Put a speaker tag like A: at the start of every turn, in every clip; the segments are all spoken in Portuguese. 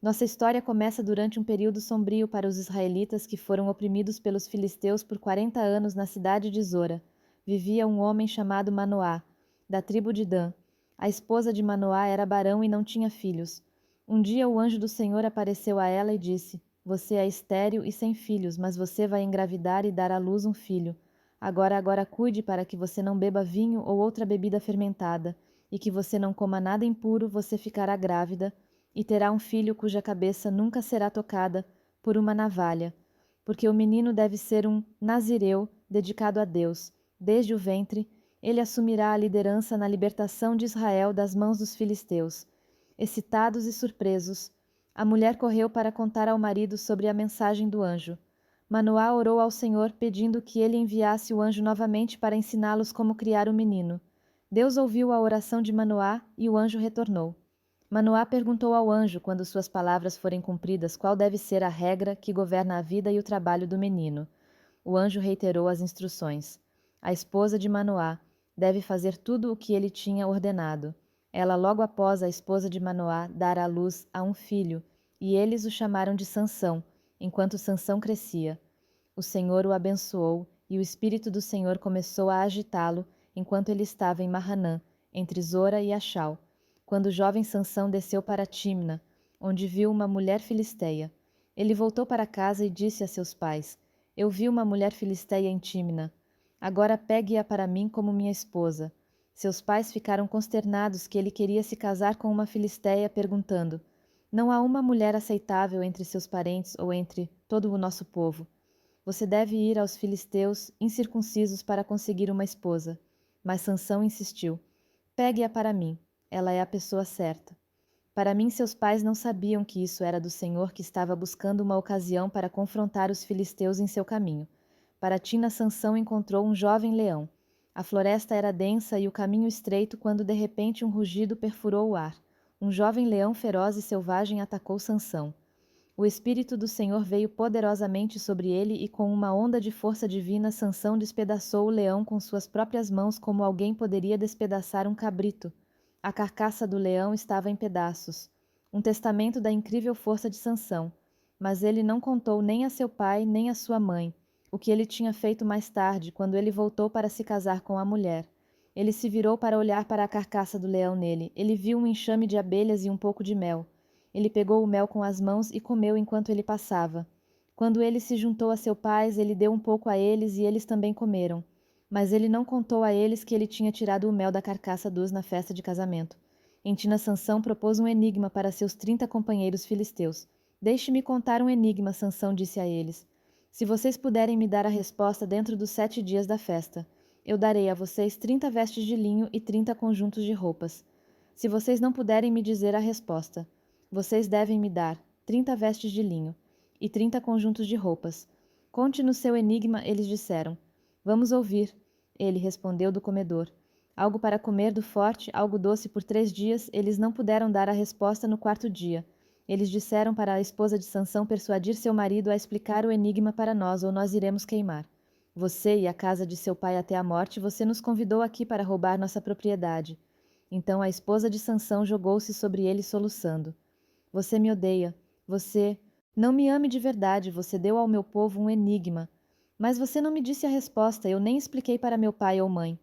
A: Nossa história começa durante um período sombrio para os israelitas que foram oprimidos pelos filisteus por 40 anos na cidade de Zora. Vivia um homem chamado Manoá, da tribo de Dan. A esposa de Manoá era barão e não tinha filhos. Um dia o anjo do Senhor apareceu a ela e disse: Você é estéril e sem filhos, mas você vai engravidar e dar à luz um filho. Agora cuide para que você não beba vinho ou outra bebida fermentada, e que você não coma nada impuro, você ficará grávida e terá um filho cuja cabeça nunca será tocada por uma navalha, porque o menino deve ser um nazireu dedicado a Deus. Desde o ventre, ele assumirá a liderança na libertação de Israel das mãos dos filisteus. Excitados e surpresos, a mulher correu para contar ao marido sobre a mensagem do anjo. Manoá orou ao Senhor pedindo que ele enviasse o anjo novamente para ensiná-los como criar o menino. Deus ouviu a oração de Manoá e o anjo retornou. Manoá perguntou ao anjo, quando suas palavras forem cumpridas, qual deve ser a regra que governa a vida e o trabalho do menino. O anjo reiterou as instruções. A esposa de Manoá deve fazer tudo o que ele tinha ordenado. Ela, logo após a esposa de Manoá dar à luz a um filho, e eles o chamaram de Sansão, enquanto Sansão crescia. O Senhor o abençoou, e o Espírito do Senhor começou a agitá-lo enquanto ele estava em Mahanã, entre Zora e Achal, quando o jovem Sansão desceu para Tímna, onde viu uma mulher filisteia. Ele voltou para casa e disse a seus pais: Eu vi uma mulher filisteia em Tímna. Agora pegue-a para mim como minha esposa. Seus pais ficaram consternados que ele queria se casar com uma filisteia, perguntando: Não há uma mulher aceitável entre seus parentes ou entre todo o nosso povo. Você deve ir aos filisteus incircuncisos para conseguir uma esposa. Mas Sansão insistiu: Pegue-a para mim. Ela é a pessoa certa. Para mim, seus pais não sabiam que isso era do Senhor que estava buscando uma ocasião para confrontar os filisteus em seu caminho. Para Tina, Sansão encontrou um jovem leão. A floresta era densa e o caminho estreito quando de repente um rugido perfurou o ar. Um jovem leão feroz e selvagem atacou Sansão. O Espírito do Senhor veio poderosamente sobre ele e com uma onda de força divina Sansão despedaçou o leão com suas próprias mãos como alguém poderia despedaçar um cabrito. A carcaça do leão estava em pedaços. Um testamento da incrível força de Sansão. Mas ele não contou nem a seu pai nem a sua mãe o que ele tinha feito mais tarde, quando ele voltou para se casar com a mulher. Ele se virou para olhar para a carcaça do leão nele. Ele viu um enxame de abelhas e um pouco de mel. Ele pegou o mel com as mãos e comeu enquanto ele passava. Quando ele se juntou a seus pais, ele deu um pouco a eles e eles também comeram. Mas ele não contou a eles que ele tinha tirado o mel da carcaça dos na festa de casamento. Entina Sansão propôs um enigma para seus 30 companheiros filisteus. Deixe-me contar um enigma, Sansão disse a eles. Se vocês puderem me dar a resposta dentro dos 7 dias da festa, eu darei a vocês 30 vestes de linho e 30 conjuntos de roupas. Se vocês não puderem me dizer a resposta, vocês devem me dar 30 vestes de linho e 30 conjuntos de roupas. Conte-nos seu enigma, eles disseram. Vamos ouvir. Ele respondeu do comedor. Algo para comer do forte, algo doce por 3 dias, eles não puderam dar a resposta no 4º dia. Eles disseram para a esposa de Sansão persuadir seu marido a explicar o enigma para nós, ou nós iremos queimar. Você e a casa de seu pai até a morte, você nos convidou aqui para roubar nossa propriedade. Então a esposa de Sansão jogou-se sobre ele soluçando. Você me odeia. Você não me ame de verdade. Você deu ao meu povo um enigma. Mas você não me disse a resposta. Eu nem expliquei para meu pai ou mãe.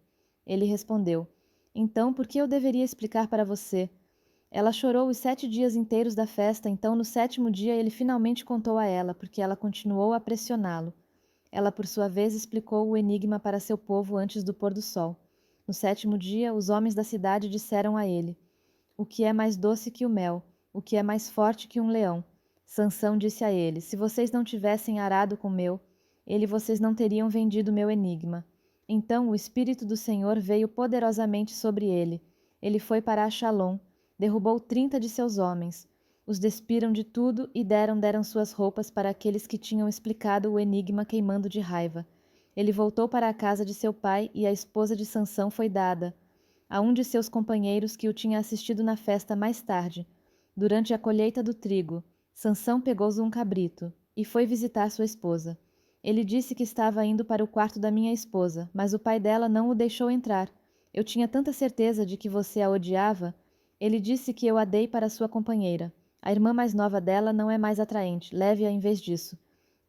A: Ele respondeu. Então, por que eu deveria explicar para você? Ela chorou os 7 dias inteiros da festa, então no 7º dia ele finalmente contou a ela, porque ela continuou a pressioná-lo. Ela, por sua vez, explicou o enigma para seu povo antes do pôr do sol. No 7º dia, os homens da cidade disseram a ele: O que é mais doce que o mel? O que é mais forte que um leão? Sansão disse a eles: Se vocês não tivessem arado com meu, vocês não teriam vendido meu enigma. Então o Espírito do Senhor veio poderosamente sobre ele. Ele foi para Achalom, derrubou 30 de seus homens. Os despiram de tudo e deram suas roupas para aqueles que tinham explicado o enigma queimando de raiva. Ele voltou para a casa de seu pai e a esposa de Sansão foi dada a um de seus companheiros que o tinha assistido na festa mais tarde. Durante a colheita do trigo, Sansão pegou um cabrito e foi visitar sua esposa. Ele disse que estava indo para o quarto da minha esposa, mas o pai dela não o deixou entrar. Eu tinha tanta certeza de que você a odiava. Ele disse que eu a dei para sua companheira. A irmã mais nova dela não é mais atraente, leve-a em vez disso.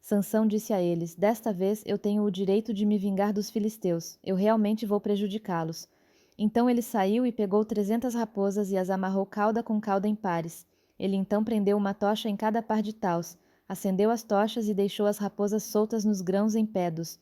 A: Sansão disse a eles: Desta vez eu tenho o direito de me vingar dos filisteus. Eu realmente vou prejudicá-los. Então ele saiu e pegou 300 raposas e as amarrou cauda com cauda em pares. Ele então prendeu uma tocha em cada par de taus, acendeu as tochas e deixou as raposas soltas nos grãos em pedos.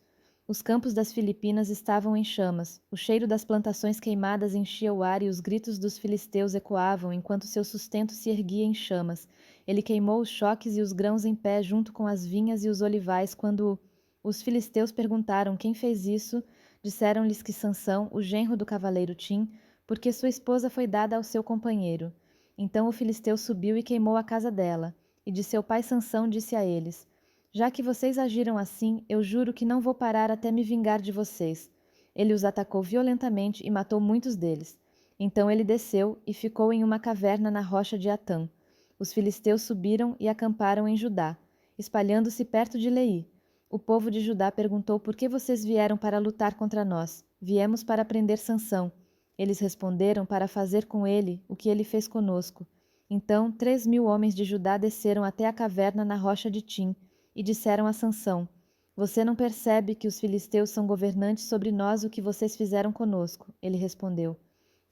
A: Os campos das Filipinas estavam em chamas, o cheiro das plantações queimadas enchia o ar e os gritos dos filisteus ecoavam enquanto seu sustento se erguia em chamas. Ele queimou os choques e os grãos em pé junto com as vinhas e os olivais quando os filisteus perguntaram quem fez isso. Disseram-lhes que Sansão, o genro do cavaleiro Tim, porque sua esposa foi dada ao seu companheiro. Então o filisteu subiu e queimou a casa dela. E de seu pai Sansão disse a eles: Já que vocês agiram assim, eu juro que não vou parar até me vingar de vocês. Ele os atacou violentamente e matou muitos deles. Então ele desceu e ficou em uma caverna na rocha de Atã. Os filisteus subiram e acamparam em Judá, espalhando-se perto de Leí. O povo de Judá perguntou: Por que vocês vieram para lutar contra nós? Viemos para prender Sansão. Eles responderam: Para fazer com ele o que ele fez conosco. Então 3.000 homens de Judá desceram até a caverna na rocha de Tim e disseram a Sansão: Você não percebe que os filisteus são governantes sobre nós o que vocês fizeram conosco? Ele respondeu: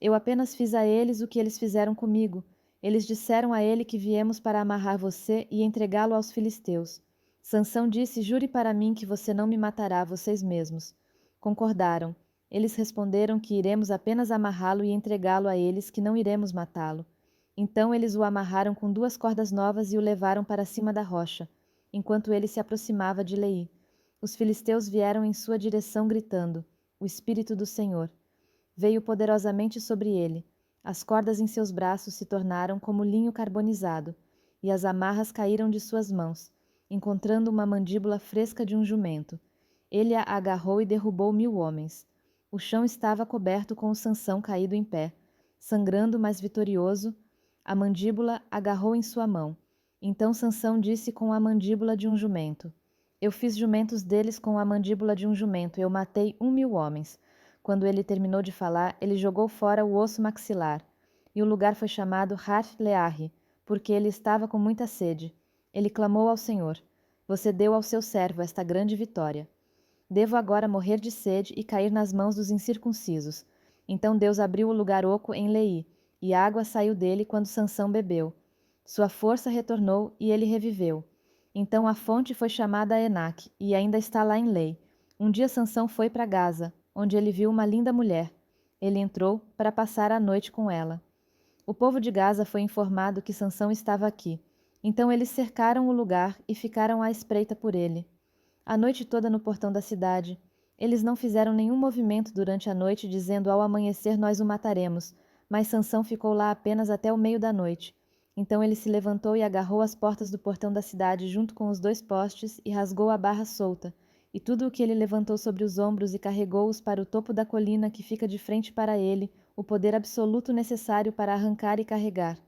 A: Eu apenas fiz a eles o que eles fizeram comigo. Eles disseram a ele que viemos para amarrar você e entregá-lo aos filisteus. Sansão disse: Jure para mim que você não me matará vocês mesmos. Concordaram. Eles responderam que iremos apenas amarrá-lo e entregá-lo a eles, que não iremos matá-lo. Então eles o amarraram com 2 cordas novas e o levaram para cima da rocha, enquanto ele se aproximava de Leí. Os filisteus vieram em sua direção gritando: O Espírito do Senhor veio poderosamente sobre ele. As cordas em seus braços se tornaram como linho carbonizado, e as amarras caíram de suas mãos, encontrando uma mandíbula fresca de um jumento. Ele a agarrou e derrubou 1.000 homens. O chão estava coberto com o Sansão caído em pé. Sangrando, mas vitorioso, a mandíbula agarrou em sua mão. Então Sansão disse com a mandíbula de um jumento: Eu fiz jumentos deles com a mandíbula de um jumento, eu matei 1.000 homens. Quando ele terminou de falar, ele jogou fora o osso maxilar, e o lugar foi chamado Harf-Learre, porque ele estava com muita sede. Ele clamou ao Senhor: Você deu ao seu servo esta grande vitória. Devo agora morrer de sede e cair nas mãos dos incircuncisos. Então Deus abriu o lugar oco em Leí, e a água saiu dele quando Sansão bebeu. Sua força retornou e ele reviveu. Então a fonte foi chamada Enaque, e ainda está lá em Lei. Um dia Sansão foi para Gaza, onde ele viu uma linda mulher. Ele entrou para passar a noite com ela. O povo de Gaza foi informado que Sansão estava aqui. Então eles cercaram o lugar e ficaram à espreita por ele. A noite toda no portão da cidade. Eles não fizeram nenhum movimento durante a noite, dizendo: Ao amanhecer nós o mataremos. Mas Sansão ficou lá apenas até o meio da noite. Então ele se levantou e agarrou as portas do portão da cidade junto com os 2 postes e rasgou a barra solta. E tudo o que ele levantou sobre os ombros e carregou-os para o topo da colina que fica de frente para ele, o poder absoluto necessário para arrancar e carregar.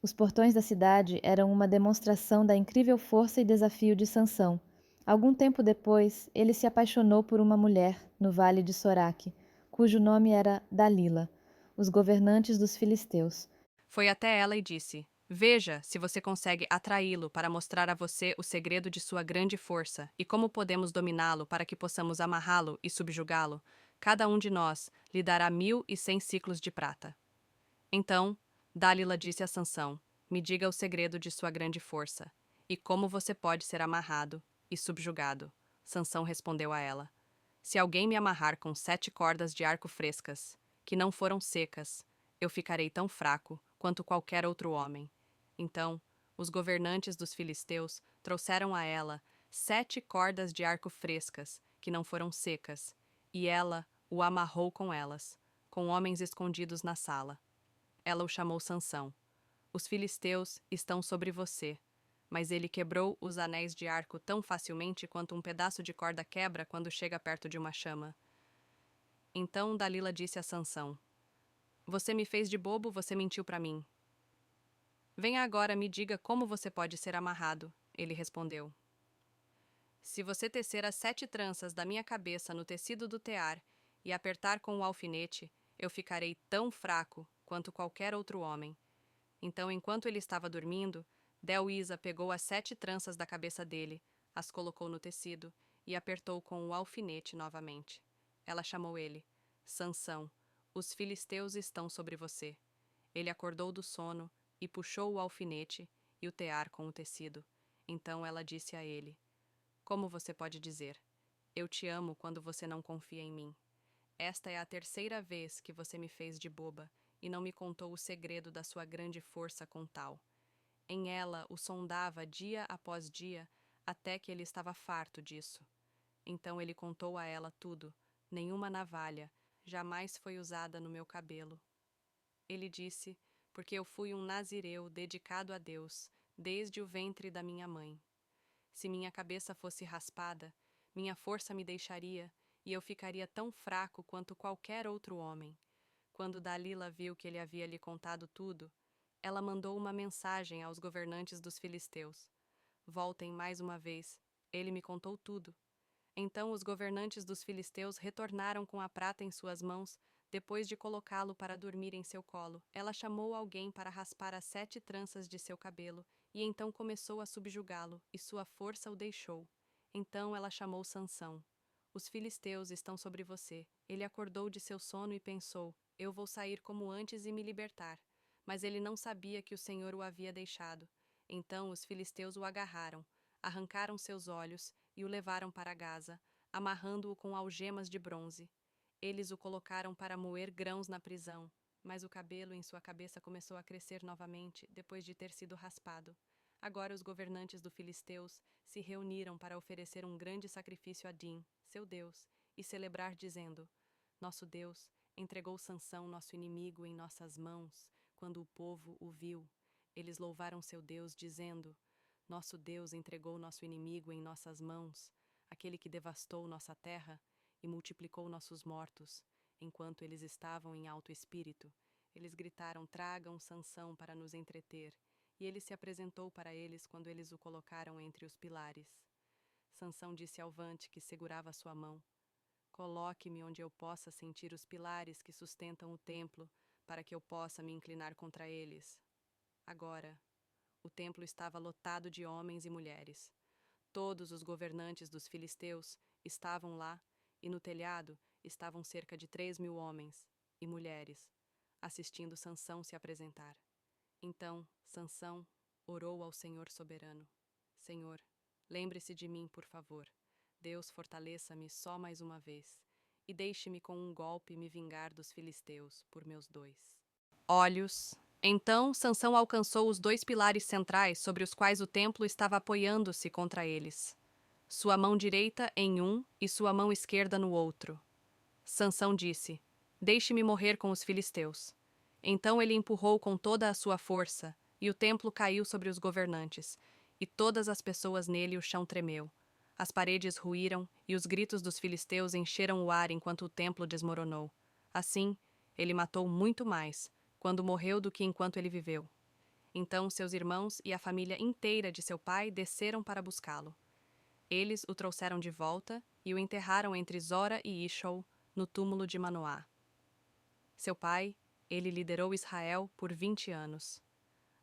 A: Os portões da cidade eram uma demonstração da incrível força e desafio de Sansão. Algum tempo depois, ele se apaixonou por uma mulher no vale de Soraque, cujo nome era Dalila, os governantes dos filisteus.
B: Foi até ela e disse: Veja se você consegue atraí-lo para mostrar a você o segredo de sua grande força e como podemos dominá-lo para que possamos amarrá-lo e subjugá-lo. Cada um de nós lhe dará 1.100 ciclos de prata. Então, Dálila disse a Sansão: Me diga o segredo de sua grande força e como você pode ser amarrado e subjugado. Sansão respondeu a ela: Se alguém me amarrar com 7 cordas de arco frescas, que não foram secas, eu ficarei tão fraco quanto qualquer outro homem. Então, os governantes dos filisteus trouxeram a ela 7 cordas de arco frescas, que não foram secas, e ela o amarrou com elas, com homens escondidos na sala. Ela o chamou Sansão. Os filisteus estão sobre você. Mas ele quebrou os anéis de arco tão facilmente quanto um pedaço de corda quebra quando chega perto de uma chama. Então Dalila disse a Sansão: Você me fez de bobo, você mentiu para mim. Venha agora, me diga como você pode ser amarrado. Ele respondeu: Se você tecer as 7 tranças da minha cabeça no tecido do tear e apertar com o alfinete, eu ficarei tão fraco quanto qualquer outro homem. Então, enquanto ele estava dormindo, Delísa pegou as 7 tranças da cabeça dele, as colocou no tecido e apertou com o alfinete novamente. Ela chamou ele: Sansão, os filisteus estão sobre você. Ele acordou do sono e puxou o alfinete e o tear com o tecido. Então ela disse a ele: Como você pode dizer: Eu te amo quando você não confia em mim? Esta é a 3ª vez que você me fez de boba e não me contou o segredo da sua grande força com tal. Em ela o sondava dia após dia, até que ele estava farto disso. Então ele contou a ela tudo. Nenhuma navalha jamais foi usada no meu cabelo. Ele disse: Porque eu fui um nazireu dedicado a Deus, desde o ventre da minha mãe. Se minha cabeça fosse raspada, minha força me deixaria, e eu ficaria tão fraco quanto qualquer outro homem. Quando Dalila viu que ele havia lhe contado tudo, ela mandou uma mensagem aos governantes dos filisteus: Voltem mais uma vez, ele me contou tudo. Então os governantes dos filisteus retornaram com a prata em suas mãos, depois de colocá-lo para dormir em seu colo. Ela chamou alguém para raspar as 7 tranças de seu cabelo, e então começou a subjugá-lo, e sua força o deixou. Então ela chamou Sansão. Os filisteus estão sobre você. Ele acordou de seu sono e pensou: Eu vou sair como antes e me libertar. Mas ele não sabia que o Senhor o havia deixado. Então os filisteus o agarraram, arrancaram seus olhos e o levaram para Gaza, amarrando-o com algemas de bronze. Eles o colocaram para moer grãos na prisão, mas o cabelo em sua cabeça começou a crescer novamente depois de ter sido raspado. Agora os governantes dos filisteus se reuniram para oferecer um grande sacrifício a Din, seu Deus, e celebrar dizendo: Nosso Deus entregou Sansão, nosso inimigo, em nossas mãos, quando o povo o viu. Eles louvaram seu Deus, dizendo: Nosso Deus entregou nosso inimigo em nossas mãos, aquele que devastou nossa terra e multiplicou nossos mortos. Enquanto eles estavam em alto espírito, eles gritaram: Tragam Sansão para nos entreter. E ele se apresentou para eles quando eles o colocaram entre os pilares. Sansão disse ao Vante, que segurava sua mão: Coloque-me onde eu possa sentir os pilares que sustentam o templo, para que eu possa me inclinar contra eles. Agora, o templo estava lotado de homens e mulheres. Todos os governantes dos filisteus estavam lá, e no telhado estavam cerca de 3.000 homens e mulheres, assistindo Sansão se apresentar. Então Sansão orou ao Senhor soberano: Senhor, lembre-se de mim, por favor. Deus, fortaleça-me só mais uma vez, e deixe-me com um golpe me vingar dos filisteus por meus 2 olhos. Então Sansão alcançou os 2 pilares centrais sobre os quais o templo estava apoiando-se contra eles. Sua mão direita em um e sua mão esquerda no outro. Sansão disse: Deixe-me morrer com os filisteus. Então ele empurrou com toda a sua força, e o templo caiu sobre os governantes, e todas as pessoas nele o chão tremeu. As paredes ruíram, e os gritos dos filisteus encheram o ar enquanto o templo desmoronou. Assim, ele matou muito mais, quando morreu do que enquanto ele viveu. Então seus irmãos e a família inteira de seu pai desceram para buscá-lo. Eles o trouxeram de volta e o enterraram entre Zora e Ishol, no túmulo de Manoá. Seu pai, ele liderou Israel por 20 anos.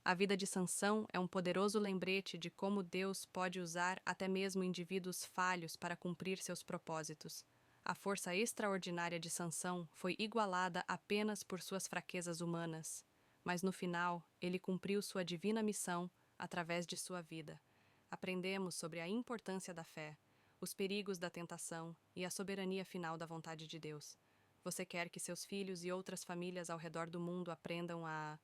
B: A vida de Sansão é um poderoso lembrete de como Deus pode usar até mesmo indivíduos falhos para cumprir seus propósitos. A força extraordinária de Sansão foi igualada apenas por suas fraquezas humanas, mas no final ele cumpriu sua divina missão através de sua vida. Aprendemos sobre a importância da fé, os perigos da tentação e a soberania final da vontade de Deus. Você quer que seus filhos e outras famílias ao redor do mundo aprendam a